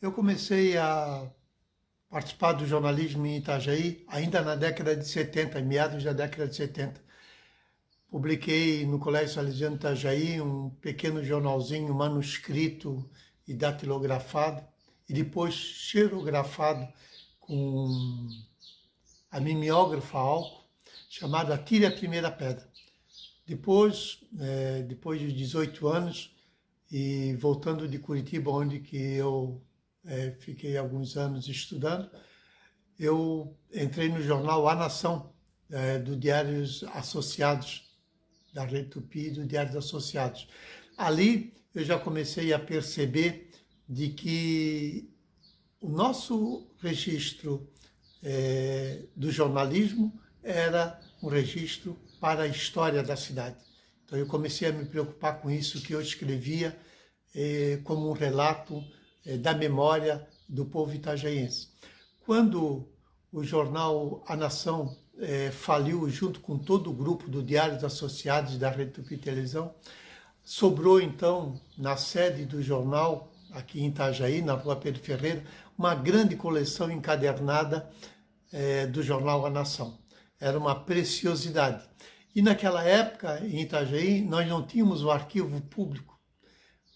Eu comecei a participar do jornalismo em Itajaí ainda na década de 70, em meados da década de 70. Publiquei no Colégio Salesiano de Itajaí um pequeno jornalzinho manuscrito e datilografado, e depois xerografado com a mimeógrafa a álcool, chamado Atire a Primeira Pedra. Depois de 18 anos, e voltando de Curitiba, onde que eu fiquei alguns anos estudando, eu entrei no jornal A Nação, do Diários Associados, da Rede Tupi, do Diários Associados. Ali eu já comecei a perceber de que o nosso registro do jornalismo era um registro para a história da cidade. Então eu comecei a me preocupar com isso, que eu escrevia como um relato da memória do povo itajaiense. Quando o jornal A Nação faliu, junto com todo o grupo do Diários Associados da Rede Tupi Televisão, sobrou então, na sede do jornal, aqui em Itajaí, na Rua Pedro Ferreira, uma grande coleção encadernada do jornal A Nação. Era uma preciosidade. E naquela época, em Itajaí, nós não tínhamos o arquivo público,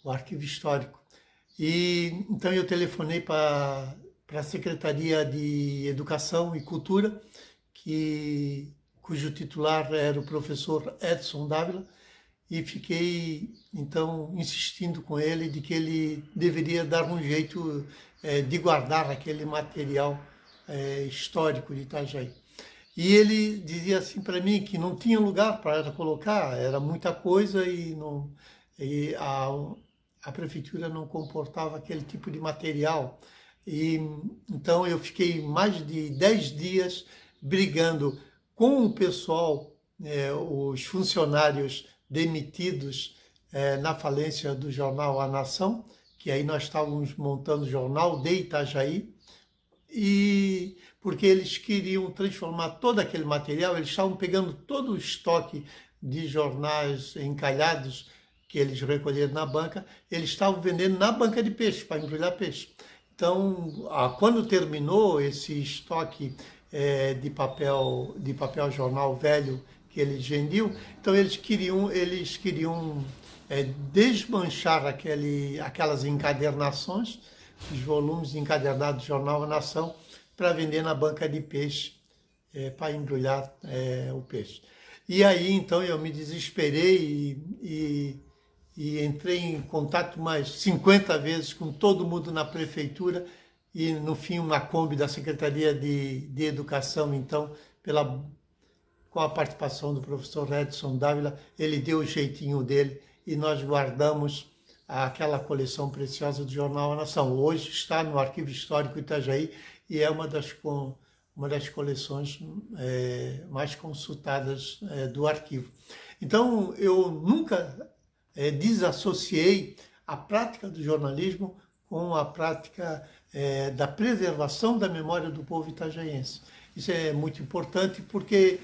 o arquivo histórico. E então eu telefonei para a Secretaria de Educação e Cultura, cujo titular era o professor Edson Dávila, e fiquei então insistindo com ele de que ele deveria dar um jeito de guardar aquele material histórico de Itajaí. E ele dizia assim para mim que não tinha lugar para colocar, era muita coisa e a prefeitura não comportava aquele tipo de material. E então eu fiquei mais de 10 dias brigando com o pessoal, os funcionários demitidos na falência do jornal A Nação, que aí nós estávamos montando o jornal de Itajaí, e porque eles queriam transformar todo aquele material, eles estavam pegando todo o estoque de jornais encalhados que eles recolheram na banca, eles estavam vendendo na banca de peixe, para embrulhar peixe. Então, quando terminou esse estoque de papel jornal velho que eles vendiam, então eles queriam desmanchar aquelas encadernações, os volumes encadernados do jornal A Nação, para vender na banca de peixe, para embrulhar o peixe. E aí, então, eu me desesperei e entrei em contato mais 50 vezes com todo mundo na prefeitura, e no fim uma Kombi da Secretaria de Educação, então, com a participação do professor Edson Dávila, ele deu o jeitinho dele e nós guardamos aquela coleção preciosa do jornal A Nação. Hoje está no Arquivo Histórico Itajaí e é uma das coleções mais consultadas do arquivo. Então, eu nunca desassociei a prática do jornalismo com a prática da preservação da memória do povo itajaiense. Isso é muito importante porque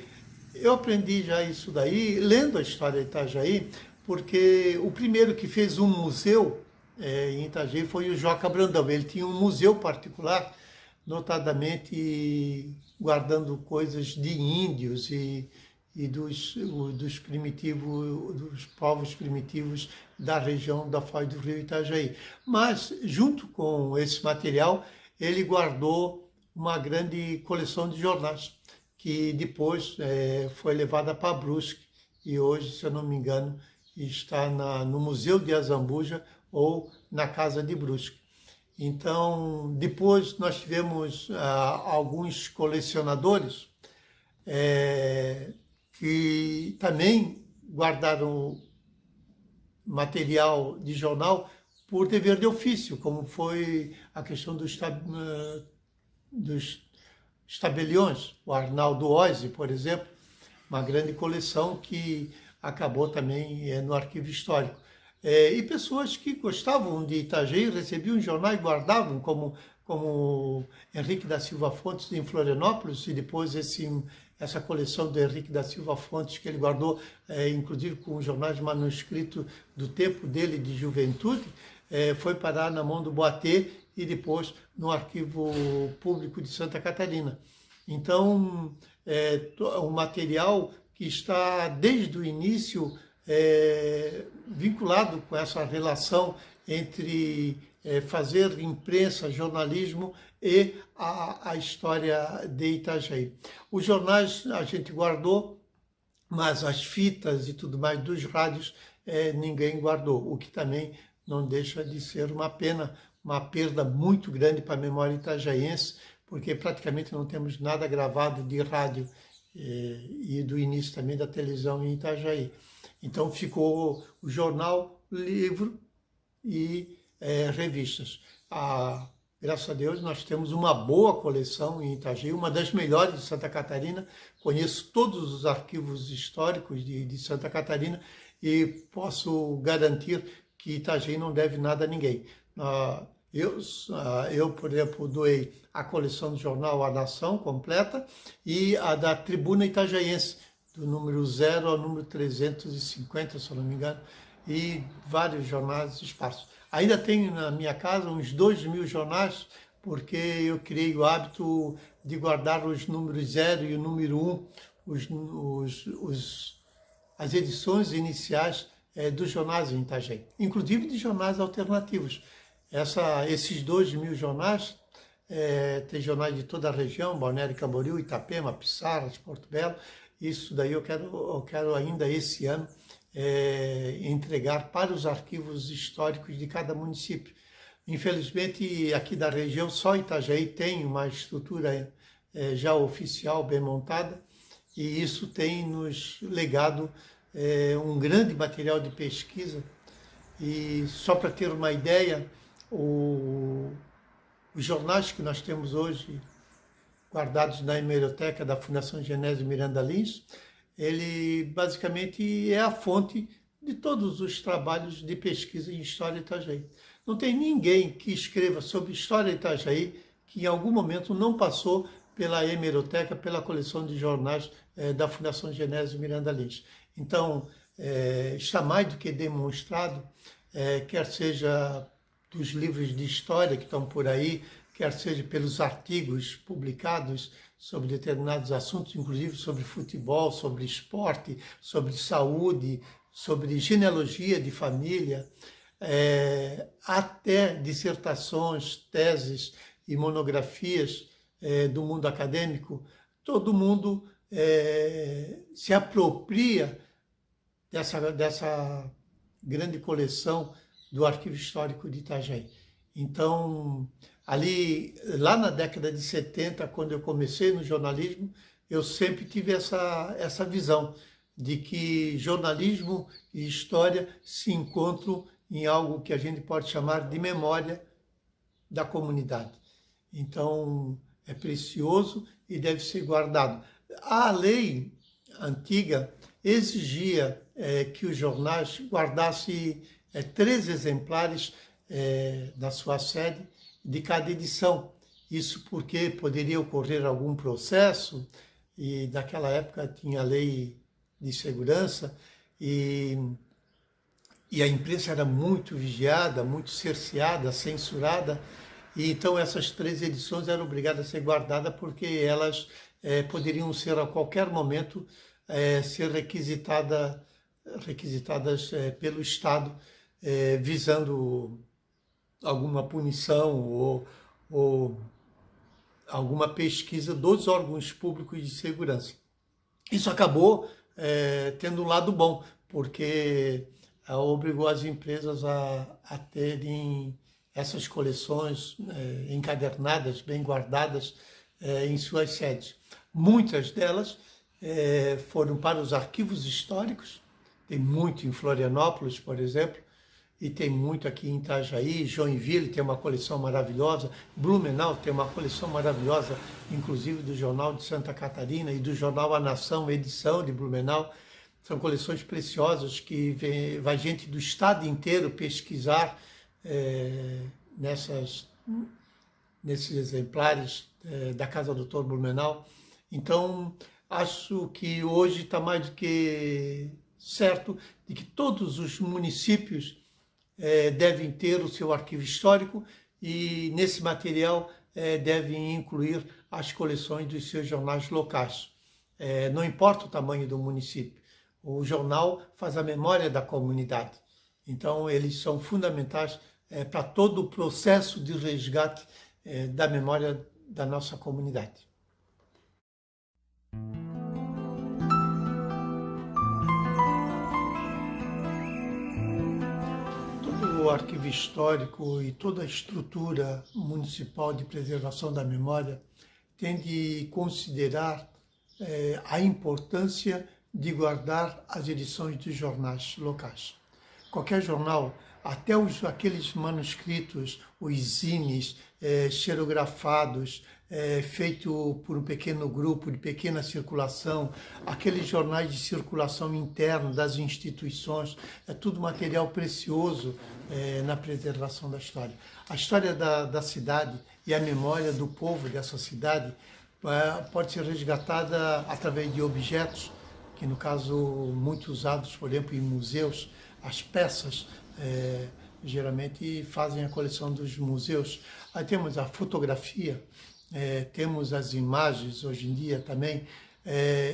eu aprendi já isso daí, lendo a história de Itajaí, porque o primeiro que fez um museu em Itajaí foi o Joca Brandão. Ele tinha um museu particular, notadamente guardando coisas de índios e dos povos primitivos da região da foz do rio Itajaí. Mas, junto com esse material, ele guardou uma grande coleção de jornais, que depois foi levada para Brusque, e hoje, se eu não me engano, está no Museu de Azambuja ou na Casa de Brusque. Então, depois nós tivemos alguns colecionadores que também guardaram material de jornal por dever de ofício, como foi a questão dos tabeliões, o Arnaldo Oise, por exemplo, uma grande coleção que acabou também no arquivo histórico. E pessoas que gostavam de Itajaí recebiam jornal e guardavam, como Henrique da Silva Fontes em Florianópolis, e depois essa coleção do Henrique da Silva Fontes que ele guardou, inclusive com jornais manuscritos do tempo dele de juventude, foi parar na mão do Boatê e depois no Arquivo Público de Santa Catarina. Então, um material que está desde o início vinculado com essa relação entre fazer imprensa, jornalismo e a história de Itajaí. Os jornais a gente guardou, mas as fitas e tudo mais dos rádios ninguém guardou, o que também não deixa de ser uma pena, uma perda muito grande para a memória itajaiense, porque praticamente não temos nada gravado de rádio e do início também da televisão em Itajaí. Então ficou o jornal, livro e revistas. Graças a Deus nós temos uma boa coleção em Itajaí, uma das melhores de Santa Catarina. Conheço todos os arquivos históricos de Santa Catarina e posso garantir que Itajaí não deve nada a ninguém. Eu, por exemplo, doei a coleção do jornal A Nação completa e a da Tribuna Itajaiense, do número 0 ao número 350, se eu não me engano, e vários jornais esparsos. Ainda tenho na minha casa uns 2.000 jornais, porque eu criei o hábito de guardar os números 0 e o número 1, as edições iniciais dos jornais em Itajaí, inclusive de jornais alternativos. Esses 2.000 jornais, tem jornais de toda a região, Balneário Camboriú, Itapema, Pissarras, Porto Belo. Isso daí eu quero ainda esse ano entregar para os arquivos históricos de cada município. Infelizmente, aqui da região, só Itajaí tem uma estrutura já oficial, bem montada, e isso tem nos legado um grande material de pesquisa. E só para ter uma ideia, os jornais que nós temos hoje guardados na hemeroteca da Fundação Genésio Miranda Lins, ele basicamente é a fonte de todos os trabalhos de pesquisa em História de Itajaí. Não tem ninguém que escreva sobre História de Itajaí que em algum momento não passou pela hemeroteca, pela coleção de jornais da Fundação Genésio Miranda Lins. Então, está mais do que demonstrado, quer seja dos livros de história que estão por aí, quer seja pelos artigos publicados sobre determinados assuntos, inclusive sobre futebol, sobre esporte, sobre saúde, sobre genealogia de família, até dissertações, teses e monografias do mundo acadêmico. Todo mundo se apropria dessa grande coleção do Arquivo Histórico de Itajaí. Então, lá na década de 70, quando eu comecei no jornalismo, eu sempre tive essa visão de que jornalismo e história se encontram em algo que a gente pode chamar de memória da comunidade. Então, é precioso e deve ser guardado. A lei antiga exigia que os jornais guardassem 3 exemplares na sua sede de cada edição. Isso porque poderia ocorrer algum processo, e naquela época tinha lei de segurança, e a imprensa era muito vigiada, muito cerceada, censurada, e então essas 3 edições eram obrigadas a ser guardadas porque elas poderiam ser a qualquer momento ser requisitadas pelo Estado, visando alguma punição ou alguma pesquisa dos órgãos públicos de segurança. Isso acabou tendo um lado bom, porque obrigou as empresas a terem essas coleções encadernadas, bem guardadas em suas sedes. Muitas delas foram para os arquivos históricos, tem muito em Florianópolis, por exemplo, e tem muito aqui em Itajaí. Joinville tem uma coleção maravilhosa, Blumenau tem uma coleção maravilhosa, inclusive do Jornal de Santa Catarina e do Jornal A Nação, edição de Blumenau. São coleções preciosas que vai gente do estado inteiro pesquisar nesses exemplares da Casa do Doutor Blumenau. Então, acho que hoje está mais do que certo de que todos os municípios devem ter o seu arquivo histórico e nesse material devem incluir as coleções dos seus jornais locais. Não importa o tamanho do município, o jornal faz a memória da comunidade. Então, eles são fundamentais para todo o processo de resgate da memória da nossa comunidade. Todo o arquivo histórico e toda a estrutura municipal de preservação da memória tem de considerar a importância de guardar as edições dos jornais locais. Qualquer jornal, até aqueles manuscritos, os zines, xerografados, feito por um pequeno grupo de pequena circulação, aqueles jornais de circulação interna das instituições, é tudo material precioso na preservação da história. A história da cidade e a memória do povo dessa cidade pode ser resgatada através de objetos, que no caso muito usados, por exemplo, em museus. As peças geralmente fazem a coleção dos museus. Aí temos a fotografia, temos as imagens hoje em dia também,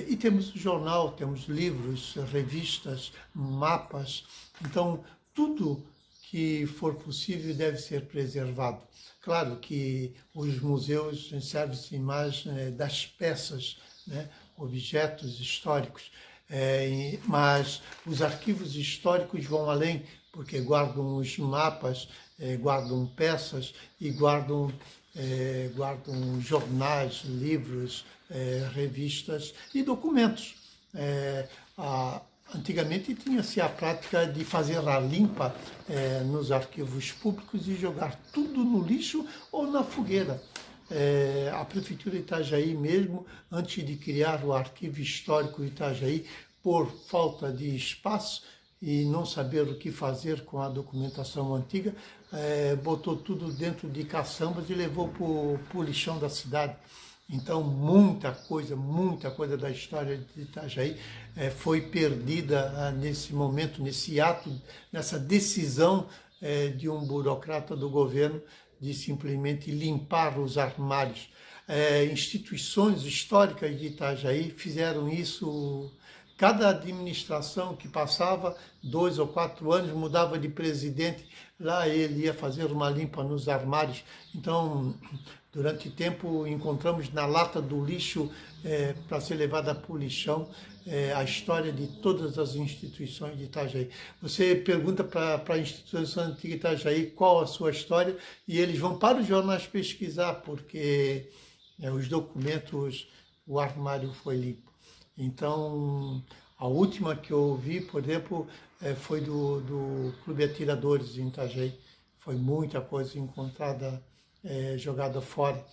e temos o jornal, temos livros, revistas, mapas. Então, tudo que for possível deve ser preservado. Claro que os museus servem-se mais das peças, né, objetos históricos, mas os arquivos históricos vão além, porque guardam os mapas, guardam peças e guardam jornais, livros, revistas e documentos. Antigamente tinha-se a prática de fazer a limpa nos arquivos públicos e jogar tudo no lixo ou na fogueira. A Prefeitura de Itajaí mesmo, antes de criar o Arquivo Histórico de Itajaí, por falta de espaço e não saber o que fazer com a documentação antiga, botou tudo dentro de caçambas e levou para o lixão da cidade. Então, muita coisa da história de Itajaí foi perdida nesse momento, nesse ato, nessa decisão de um burocrata do governo de simplesmente limpar os armários. Instituições históricas de Itajaí fizeram isso. Cada administração que passava, 2 ou 4 anos, mudava de presidente, lá ele ia fazer uma limpa nos armários. Então, durante tempo, encontramos na lata do lixo, para ser levada para o lixão, a história de todas as instituições de Itajaí. Você pergunta para a instituição antiga de Itajaí qual a sua história, e eles vão para os jornais pesquisar, porque os documentos, o armário foi limpo. Então, a última que eu vi, por exemplo, foi do Clube Atiradores em Itajaí. Foi muita coisa encontrada, jogada fora.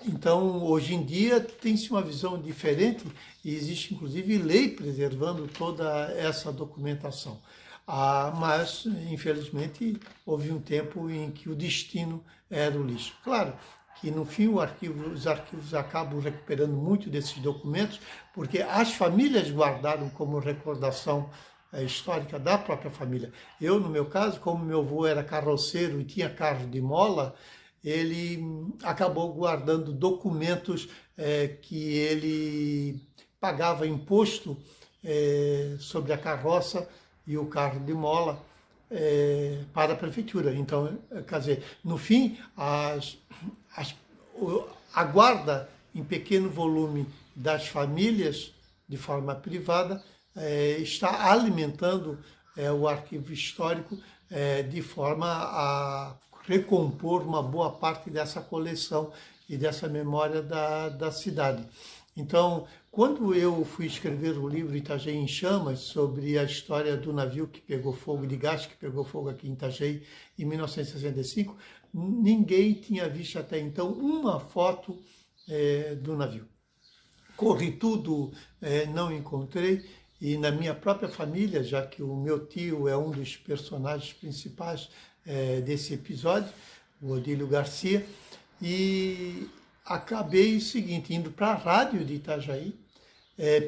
Então, hoje em dia, tem-se uma visão diferente e existe, inclusive, lei preservando toda essa documentação. Mas, infelizmente, houve um tempo em que o destino era o lixo. Claro que, no fim, os arquivos acabam recuperando muito desses documentos, porque as famílias guardaram como recordação histórica da própria família. Eu, no meu caso, como meu avô era carroceiro e tinha carro de mola, ele acabou guardando documentos que ele pagava imposto sobre a carroça e o carro de mola para a prefeitura. Então, quer dizer, no fim, a guarda em pequeno volume das famílias, de forma privada, está alimentando o arquivo histórico de forma a recompor uma boa parte dessa coleção e dessa memória da cidade. Então, quando eu fui escrever o livro Itajaí em Chamas, sobre a história do navio que pegou fogo, de gás que pegou fogo aqui em Itajaí em 1965, ninguém tinha visto até então uma foto do navio. Corri tudo, não encontrei, e na minha própria família, já que o meu tio é um dos personagens principais desse episódio, o Odílio Garcia, e acabei indo para a rádio de Itajaí,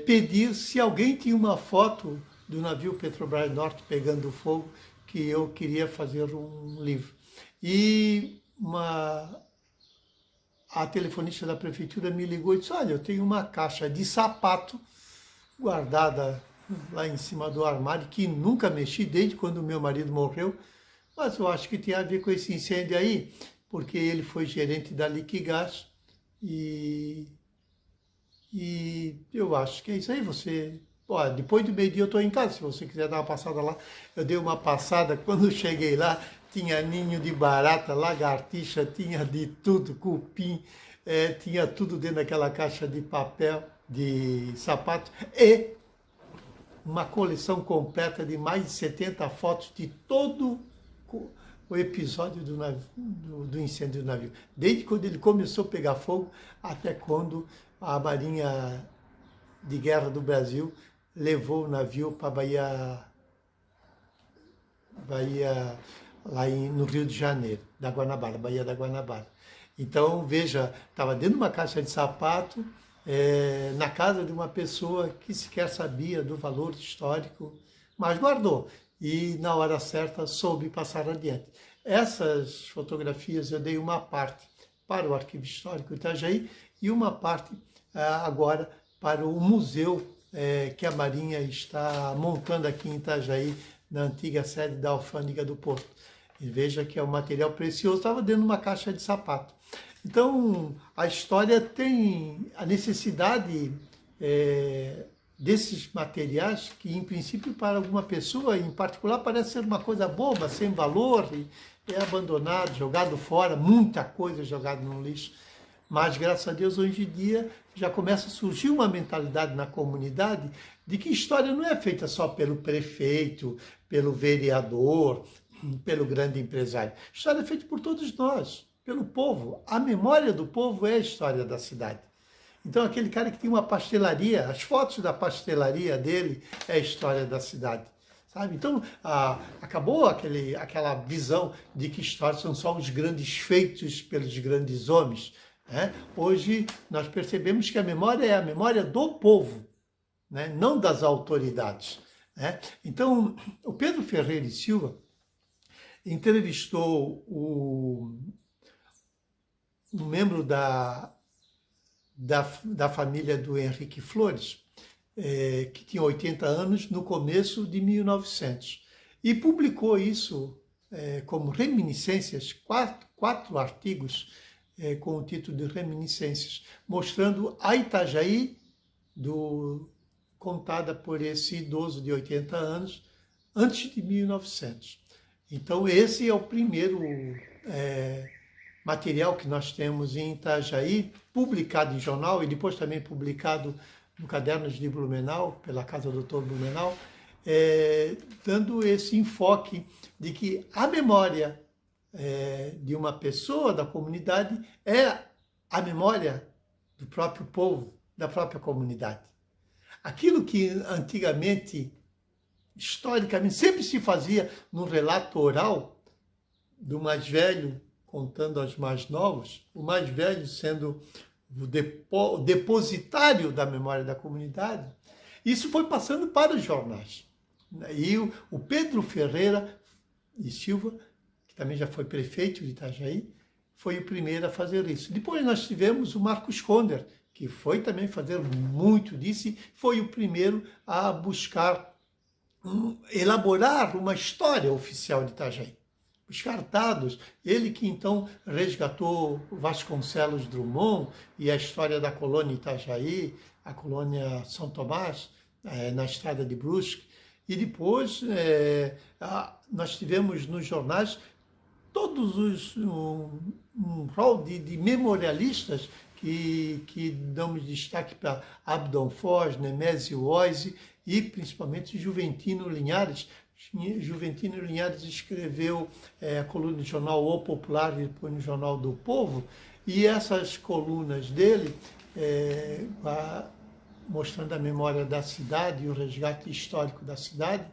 pedir se alguém tinha uma foto do navio Petrobras Norte pegando fogo, que eu queria fazer um livro. E a telefonista da prefeitura me ligou e disse, olha, eu tenho uma caixa de sapato guardada lá em cima do armário, que nunca mexi desde quando meu marido morreu, mas eu acho que tem a ver com esse incêndio aí, porque ele foi gerente da Liquigás e eu acho que é isso aí, você... Ó, depois do meio-dia eu estou em casa, se você quiser dar uma passada lá. Eu dei uma passada, quando eu cheguei lá, tinha ninho de barata, lagartixa, tinha de tudo, cupim, tinha tudo dentro daquela caixa de papel, de sapato, e uma coleção completa de mais de 70 fotos de todo o episódio do incêndio do navio. Desde quando ele começou a pegar fogo até quando a Marinha de Guerra do Brasil levou o navio para Bahia lá no Rio de Janeiro, da Guanabara, Baía da Guanabara. Então, veja, estava dentro de uma caixa de sapato, na casa de uma pessoa que sequer sabia do valor histórico, mas guardou. E, na hora certa, soube passar adiante. Essas fotografias eu dei uma parte para o Arquivo Histórico Itajaí e uma parte agora para o museu que a Marinha está montando aqui em Itajaí, na antiga sede da Alfândega do Porto. E veja que é um material precioso, estava dentro de uma caixa de sapato. Então, a história tem a necessidade desses materiais que, em princípio, para alguma pessoa em particular, parece ser uma coisa boba, sem valor, e é abandonado, jogado fora, muita coisa jogada no lixo. Mas, graças a Deus, hoje em dia já começa a surgir uma mentalidade na comunidade de que história não é feita só pelo prefeito, pelo vereador, pelo grande empresário. História é feita por todos nós, pelo povo. A memória do povo é a história da cidade. Então, aquele cara que tem uma pastelaria, as fotos da pastelaria dele é a história da cidade. Sabe? Então, acabou aquela visão de que histórias são só os grandes feitos pelos grandes homens. Hoje nós percebemos que a memória é a memória do povo, não das autoridades. Então, o Pedro Ferreira e Silva entrevistou um membro da família do Henrique Flores, que tinha 80 anos no começo de 1900, e publicou isso como reminiscências, quatro artigos com o título de Reminiscências, mostrando a Itajaí contada por esse idoso de 80 anos antes de 1900. Então, esse é o primeiro material que nós temos em Itajaí, publicado em jornal e depois também publicado no Cadernos de Blumenau, pela Casa do Doutor Blumenau, dando esse enfoque de que a memória de uma pessoa, da comunidade, é a memória do próprio povo, da própria comunidade. Aquilo que antigamente, historicamente, sempre se fazia no relato oral do mais velho contando aos mais novos, o mais velho sendo o depositário da memória da comunidade, isso foi passando para os jornais. E o Pedro Ferreira e Silva, que também já foi prefeito de Itajaí, foi o primeiro a fazer isso. Depois nós tivemos o Marcos Conder, que foi também fazer muito disso, e foi o primeiro a buscar elaborar uma história oficial de Itajaí. Buscar dados, ele que então resgatou Vasconcelos Drummond e a história da colônia Itajaí, a colônia São Tomás, na estrada de Brusque, e depois nós tivemos nos jornais todos um rol de memorialistas que damos destaque para Abdon Foz, Nemésio Oise e principalmente Juventino Linhares. Juventino Linhares escreveu a coluna do jornal O Popular e depois no Jornal do Povo, e essas colunas dele, mostrando a memória da cidade e o resgate histórico da cidade,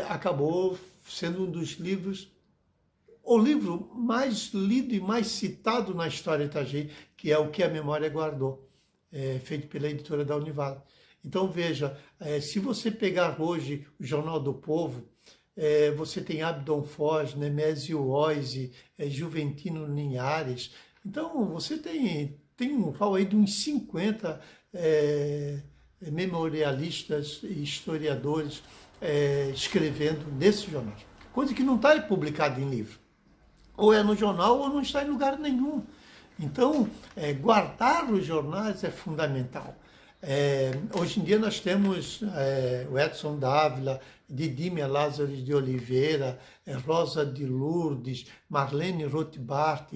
acabou sendo um dos livros, o livro mais lido e mais citado na história de Itajaí, que é O que a Memória Guardou, feito pela editora da Univale. Então veja, se você pegar hoje o Jornal do Povo, você tem Abdon Foz, Nemésio Oise, Juventino Linhares. Então, você tem um rol aí de uns 50 memorialistas e historiadores escrevendo nesse jornal. Coisa que não está publicada em livro. Ou é no jornal ou não está em lugar nenhum. Então, guardar os jornais é fundamental. Hoje em dia nós temos o Edson Dávila, Didímia Lázaro de Oliveira, Rosa de Lourdes, Marlene Rothbart.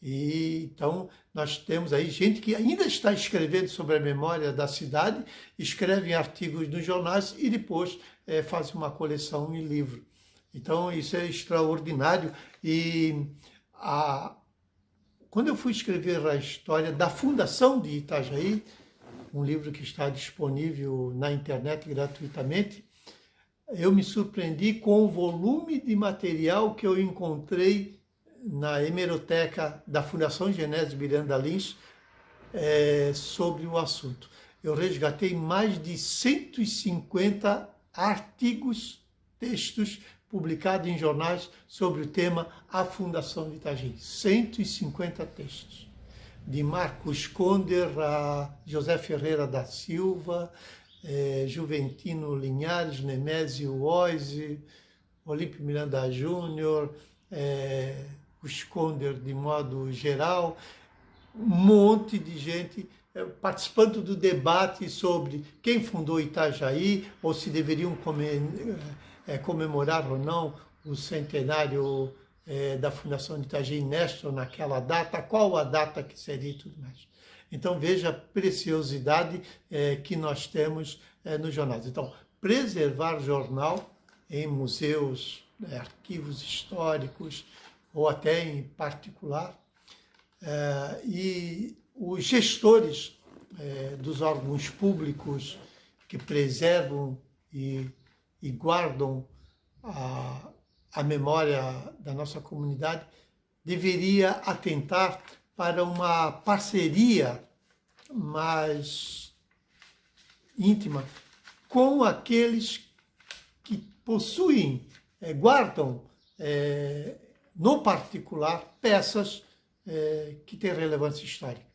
E então nós temos aí gente que ainda está escrevendo sobre a memória da cidade, escreve artigos nos jornais e depois faz uma coleção em livro. Então isso é extraordinário. E quando eu fui escrever a história da fundação de Itajaí, um livro que está disponível na internet gratuitamente, eu me surpreendi com o volume de material que eu encontrei na hemeroteca da Fundação Genésio Miranda Lins sobre o assunto. Eu resgatei mais de 150 artigos, textos publicados em jornais sobre o tema A Fundação de Itajaí. 150 textos. De Marcos Conder a José Ferreira da Silva, Juventino Linhares, Nemésio Oise, Olímpio Miranda Júnior, os Conder de modo geral, um monte de gente participando do debate sobre quem fundou Itajaí, ou se deveriam comemorar ou não o centenário da fundação de Itajaí nesta ou naquela data, qual a data que seria e tudo mais. Então veja a preciosidade que nós temos nos jornais. Então, preservar jornal em museus, arquivos históricos, ou até em particular, e os gestores dos órgãos públicos que preservam e guardam a memória da nossa comunidade, deveria atentar para uma parceria mais íntima com aqueles que possuem, guardam, no particular, peças que têm relevância histórica.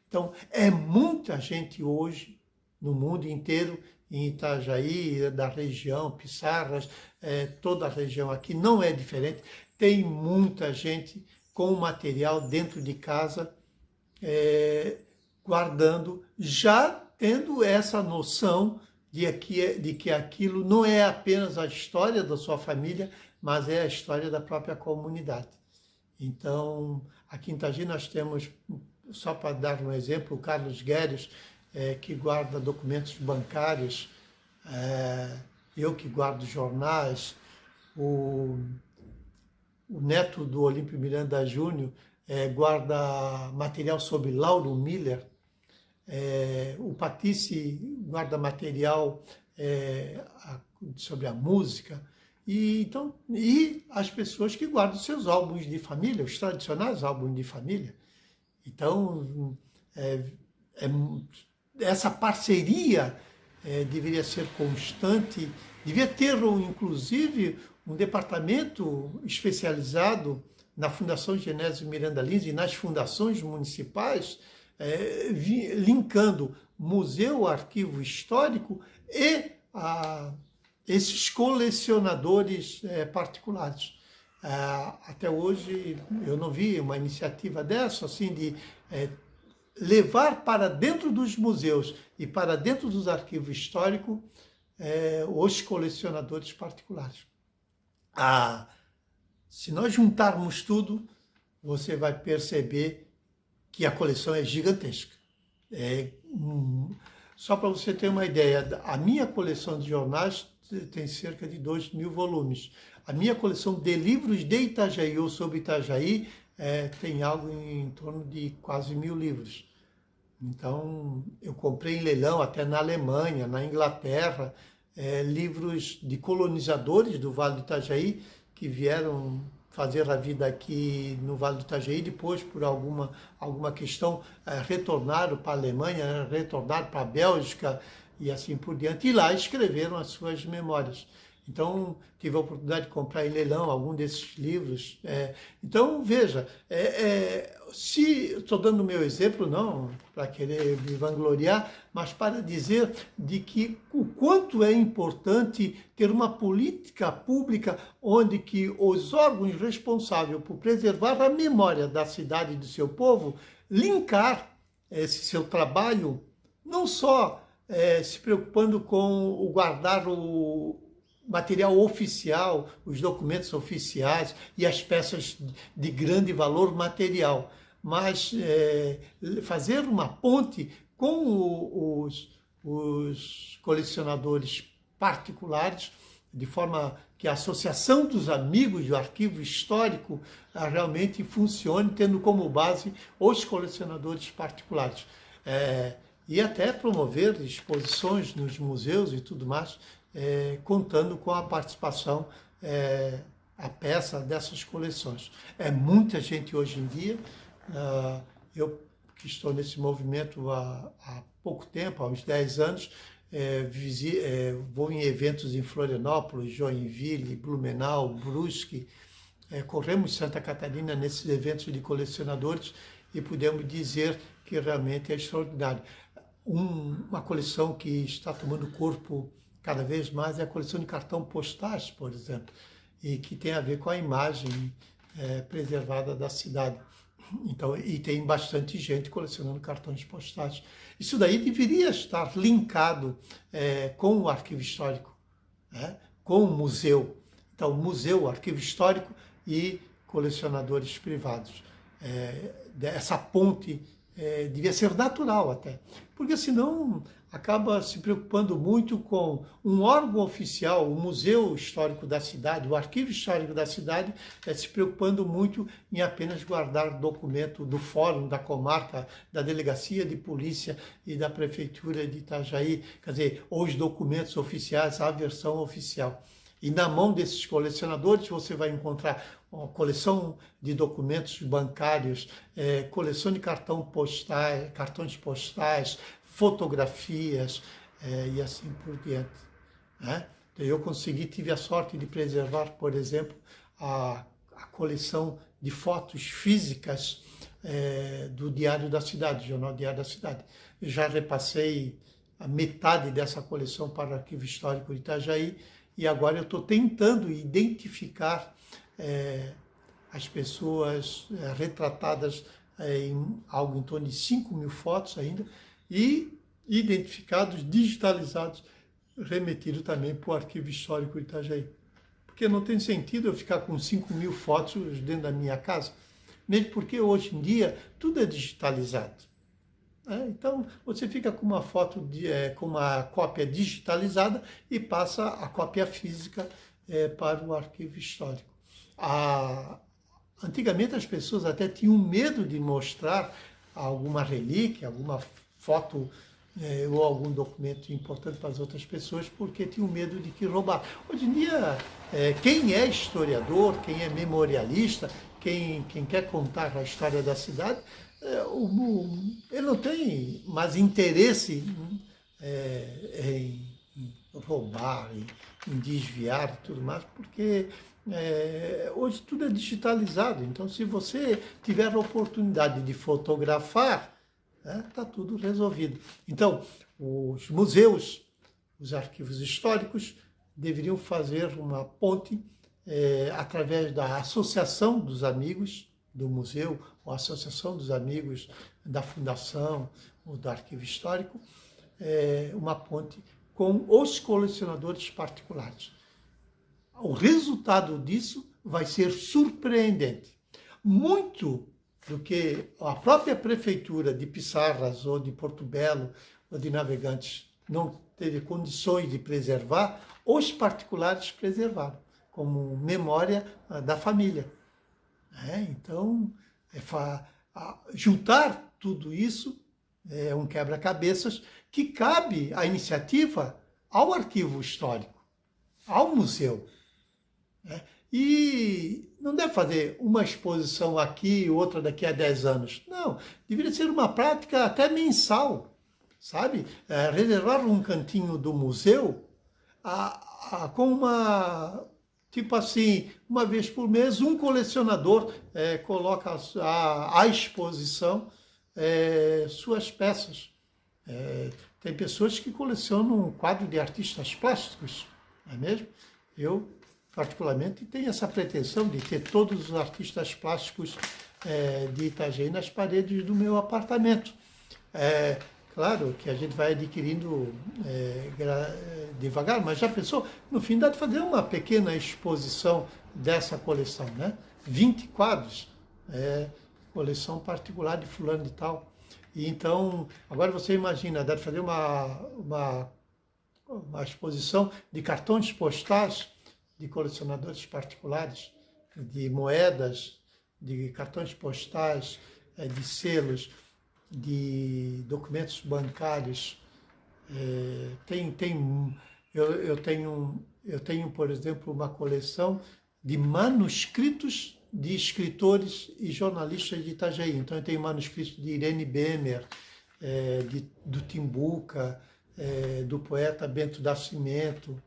Então, é muita gente hoje, no mundo inteiro, em Itajaí, da região, Pissarras, toda a região aqui, não é diferente, tem muita gente com material dentro de casa, guardando, já tendo essa noção de que aquilo não é apenas a história da sua família, mas é a história da própria comunidade. Então, aqui em Itajaí nós temos, só para dar um exemplo, o Carlos Guedes, que guarda documentos bancários, eu que guardo jornais, o neto do Olímpio Miranda Júnior guarda material sobre Lauro Miller, o Patice guarda material sobre a música, e as pessoas que guardam seus álbuns de família, os tradicionais álbuns de família. Então, essa parceria deveria ser constante, devia ter, inclusive, um departamento especializado na Fundação Genésio Miranda Lins e nas fundações municipais, linkando museu, arquivo histórico e esses colecionadores particulares. Até hoje eu não vi uma iniciativa dessa, assim, de levar para dentro dos museus e para dentro dos arquivos históricos os colecionadores particulares. Se nós juntarmos tudo, você vai perceber que a coleção é gigantesca. Só para você ter uma ideia, a minha coleção de jornais tem cerca de 2.000 volumes. A minha coleção de livros de Itajaí ou sobre Itajaí tem algo em torno de quase 1.000 livros. Então, eu comprei em leilão até na Alemanha, na Inglaterra, livros de colonizadores do Vale do Itajaí que vieram fazer a vida aqui no Vale do Itajaí, depois, por alguma questão, retornaram para a Alemanha, retornaram para a Bélgica e assim por diante, e lá escreveram as suas memórias. Então, tive a oportunidade de comprar em leilão algum desses livros. Então, veja, se estou dando o meu exemplo, não para querer me vangloriar, mas para dizer de que o quanto é importante ter uma política pública onde que os órgãos responsáveis por preservar a memória da cidade e do seu povo linkar esse seu trabalho, não só se preocupando com o guardar o material oficial, os documentos oficiais e as peças de grande valor material, mas fazer uma ponte com os colecionadores particulares, de forma que a Associação dos Amigos do Arquivo Histórico realmente funcione, tendo como base os colecionadores particulares. E até promover exposições nos museus e tudo mais, contando com a participação, a peça dessas coleções. É muita gente hoje em dia. Eu que estou nesse movimento há pouco tempo, há uns 10 anos, vou em eventos em Florianópolis, Joinville, Blumenau, Brusque, corremos Santa Catarina nesses eventos de colecionadores e podemos dizer que realmente é extraordinário. Uma coleção que está tomando corpo cada vez mais é a coleção de cartão postais, por exemplo, e que tem a ver com a imagem preservada da cidade. Então, e tem bastante gente colecionando cartões postais. Isso daí deveria estar linkado com o arquivo histórico, com o museu. Então, museu, arquivo histórico e colecionadores privados. Essa ponte devia ser natural até, porque senão acaba se preocupando muito com um órgão oficial, o Museu Histórico da cidade, o Arquivo Histórico da cidade, se preocupando muito em apenas guardar documento do fórum, da comarca, da delegacia de polícia e da prefeitura de Itajaí, quer dizer, os documentos oficiais, a versão oficial. E na mão desses colecionadores você vai encontrar uma coleção de documentos bancários, coleção de cartões postais, fotografias e assim por diante. Eu tive a sorte de preservar, por exemplo, a coleção de fotos físicas do Diário da Cidade, Jornal Diário da Cidade. Eu já repassei a metade dessa coleção para o Arquivo Histórico de Itajaí e agora eu estou tentando identificar as pessoas retratadas em algo em torno de 5.000 fotos ainda, e identificados, digitalizados, remetido também para o Arquivo Histórico de Itajaí. Porque não tem sentido eu ficar com 5.000 fotos dentro da minha casa, mesmo porque hoje em dia tudo é digitalizado. Então, você fica com uma foto, com uma cópia digitalizada e passa a cópia física para o arquivo histórico. Antigamente as pessoas até tinham medo de mostrar alguma relíquia, alguma foto ou algum documento importante para as outras pessoas, porque tinham medo de que roubar. Hoje em dia, quem é historiador, quem é memorialista, quem quer contar a história da cidade, ele não tem mais interesse em roubar, em desviar e tudo mais, porque hoje tudo é digitalizado. Então, se você tiver a oportunidade de fotografar, está tudo resolvido. Então, os museus, os arquivos históricos deveriam fazer uma ponte através da Associação dos Amigos do Museu, ou Associação dos Amigos da Fundação, ou do Arquivo Histórico, uma ponte com os colecionadores particulares. O resultado disso vai ser surpreendente. Muito do que a própria prefeitura de Pissarras, ou de Porto Belo, ou de Navegantes não teve condições de preservar, os particulares preservaram, como memória da família. Então, juntar tudo isso é um quebra-cabeças que cabe a iniciativa ao arquivo histórico, ao museu. E não deve fazer uma exposição aqui e outra daqui a 10 anos. Não, deveria ser uma prática até mensal, sabe? Reservar um cantinho do museu com uma, tipo assim, uma vez por mês, um colecionador coloca à exposição suas peças. Tem pessoas que colecionam um quadro de artistas plásticos, não é mesmo? Eu, particularmente, tenho essa pretensão de ter todos os artistas plásticos de Itajaí nas paredes do meu apartamento. Claro que a gente vai adquirindo devagar, mas já pensou? No fim dá de fazer uma pequena exposição dessa coleção, né? 20 quadros, coleção particular de fulano de tal. E então, agora você imagina, dá de fazer uma exposição de cartões postais de colecionadores particulares, de moedas, de cartões postais, de selos, de documentos bancários. Eu tenho, por exemplo, uma coleção de manuscritos de escritores e jornalistas de Itajaí. Então, eu tenho manuscritos de Irene Bemer, do Timbuca, do poeta Bento Nascimento,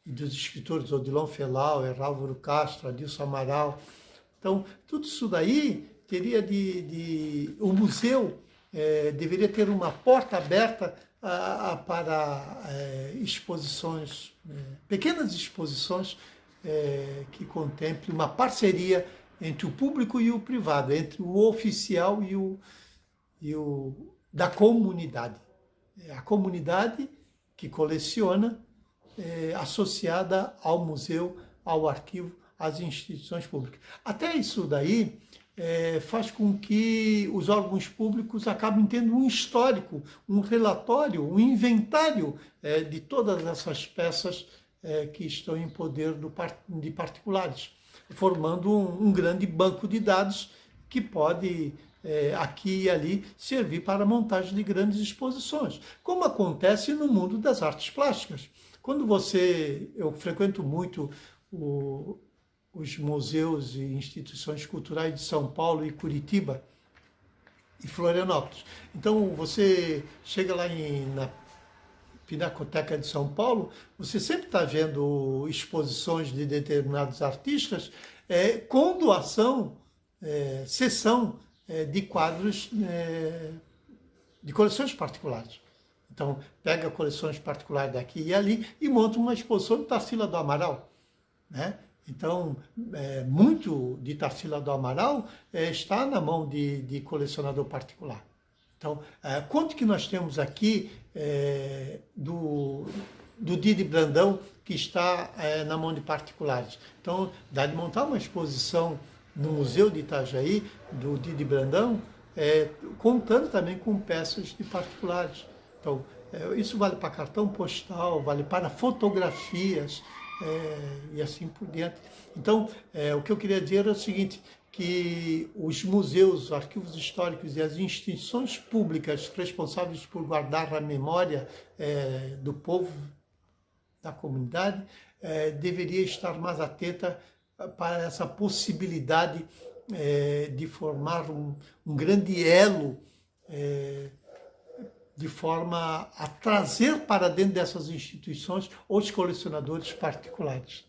e dos escritores Odilon Felauer, Álvaro Castro, Adilson Amaral. Então, tudo isso daí teria o museu deveria ter uma porta aberta para exposições, pequenas exposições que contemple uma parceria entre o público e o privado, entre o oficial e o da comunidade. A comunidade que coleciona, associada ao museu, ao arquivo, às instituições públicas. Até isso daí faz com que os órgãos públicos acabem tendo um histórico, um relatório, um inventário de todas essas peças que estão em poder de particulares, formando um grande banco de dados que pode, aqui e ali, servir para a montagem de grandes exposições, como acontece no mundo das artes plásticas. Eu frequento muito os museus e instituições culturais de São Paulo e Curitiba e Florianópolis. Então, você chega lá na Pinacoteca de São Paulo, você sempre está vendo exposições de determinados artistas com doação, cessão de quadros de coleções particulares. Então, pega coleções particulares daqui e ali e monta uma exposição de Tarsila do Amaral, né? Então, muito de Tarsila do Amaral está na mão de colecionador particular. Então, quanto que nós temos aqui do Didi Brandão que está na mão de particulares? Então, dá de montar uma exposição no Museu de Itajaí do Didi Brandão, contando também com peças de particulares. Então, isso vale para cartão postal, vale para fotografias, e assim por diante. Então, o que eu queria dizer é o seguinte, que os museus, os arquivos históricos e as instituições públicas responsáveis por guardar a memória do povo, da comunidade, deveria estar mais atenta para essa possibilidade de formar um grande elo de forma a trazer para dentro dessas instituições os colecionadores particulares.